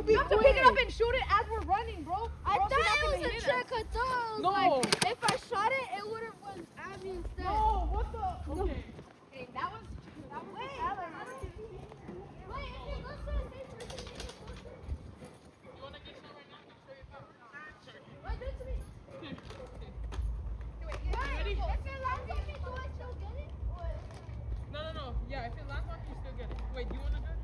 be You have to quick. pick it up and shoot it as we're running, bro. I thought it was a trick. I thought it was like, if I shot it, it would have went at me instead. No, what the? Okay. Hey, that was Wait, the Tyler. wait, if it looks like this, we can make it closer. You want to get shot right now? I'll show you how. Sure. Wait, do it to me. Wait, Ready? If it lands on me, do I still get it? Or... No. Yeah, if it lands on you, still get it. Wait, do you want to do it?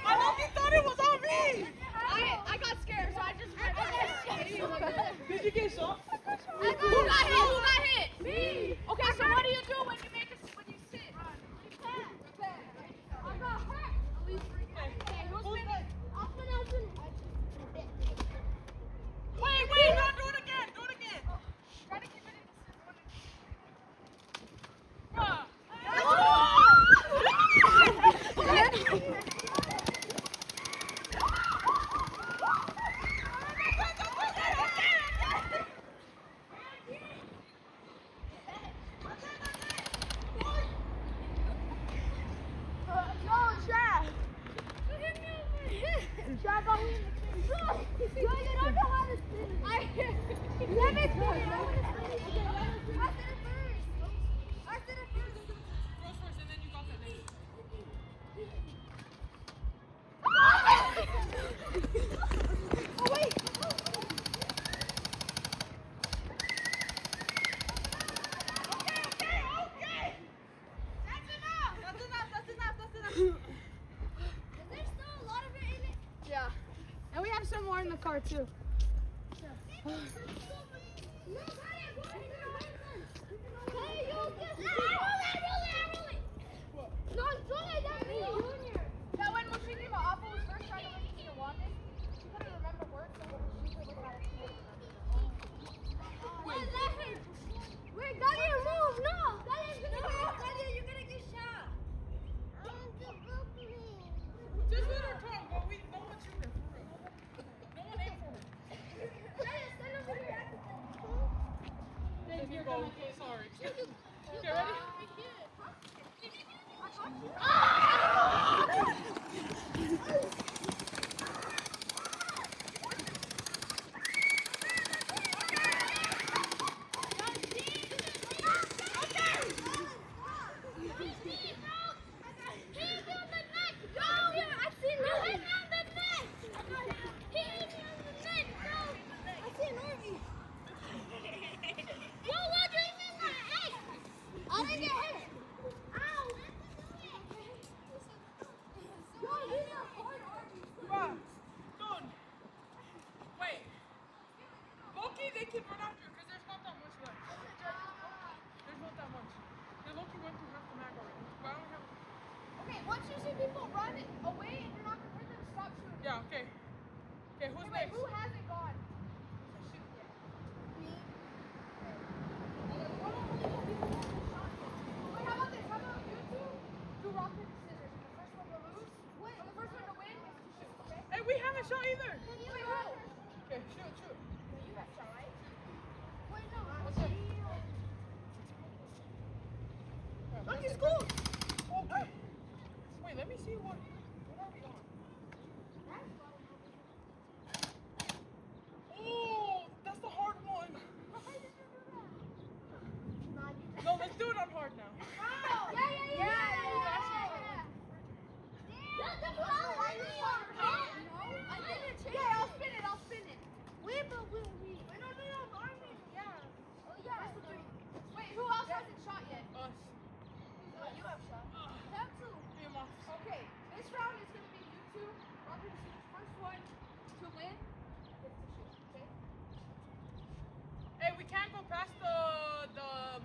I know he thought it was on me. I got scared, so I just Did you get shot? Who got hit? Who got hit? Me. Okay, so what do you do when you make a when you sit? I got hurt. Okay, who's winning? I'll put out the... Wait, no, do it again. Do it again. Try to keep it in the one. Let me spin it. I want to spin it. I did it first. I did it first. Throws first, and then you got that next. Oh, wait. Okay. That's enough. Is there still a lot of it in it? Yeah. And we have some more in the car too. That when Mushiki Ma'apo was first trying to look into your wand, she couldn't remember words, so when she would look at it, she wouldn't remember. Wait, Galia, move! No! Galia's gonna go! Galia, you're gonna get shot! Just let her talk, but we know what you're for real. No one aim for her. Galia, stand over here. There you go. Okay, sorry. Okay, ready? I didn't get hit. Ow! Yo, these are hard armies. Bruh. Dude. Wait. Loki, they can run after because there's not that much left. There's not that much. The Loki went through half the mag already. But I don't have... Okay, once you see people run away and you're not convinced them, stop shooting. Yeah, okay. Okay, who's Wait, next? who hasn't gone to shoot yet? Me. Wait, how about this? How about you two do rock, paper, scissors? And the first one to lose, or the first one to win is to shoot, okay? Hey, we haven't shot either. Wait, who? Okay, shoot. You have shot, right? Wait, no. Okay. Lucky school! Okay. Wait, let me see what are we on? Oh, that's the hard one. No, let's do it on hard now. I'll spin it. Wait, but we. Wait, who else hasn't shot yet? Us. You have shot. Have to. Me and my... Okay, this round is going to be you two. Rock, paper, scissors. First one to win is to shoot, okay? Hey, we can't go past the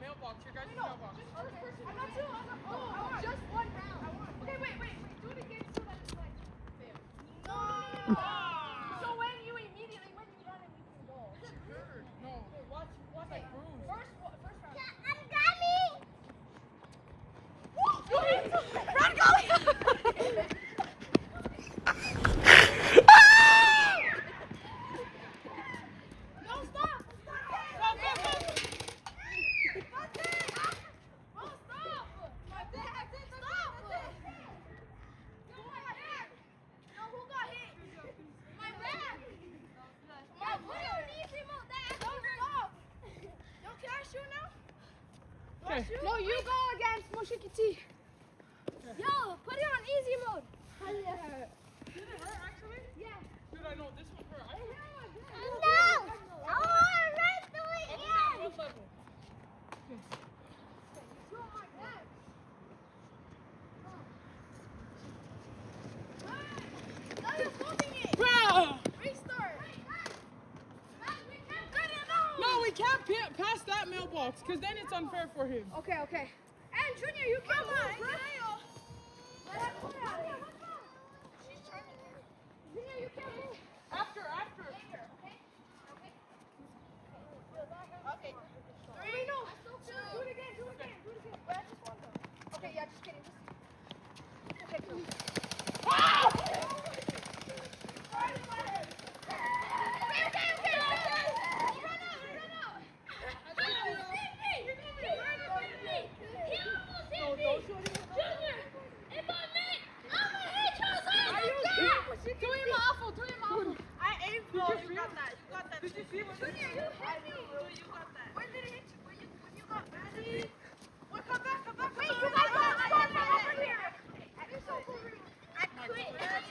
mailbox. Your guys' mailbox. Just first person. I'm not two. I want just one round. Okay, wait. Do it again so that it's like fair. So when you immediately, when you run and we can go. No. Watch like bruise. First round. I'm coming. Run, go! Okay. No, you go against Moshikiti. Yo, put it on easy mode. Did it hurt actually? Yeah. Dude, I know this one hurt. I hurt. No. I want to run through it Okay, again. what level? Oh my God. No, you're holding it. Ah! Restart. No, we can't pass that mailbox because then it's unfair for him. Okay, okay. And Junior, you can't move, bro. Junior, you can't move. After. Okay. Three, no. Do it again. Okay, yeah, just kidding. Okay, cool. I aimed for you. Got that. You got that. Did you see what Junior, you hit me. you got that? When did it hit you? When you got mad? Well, come back. Wait, you guys got over here. I quit.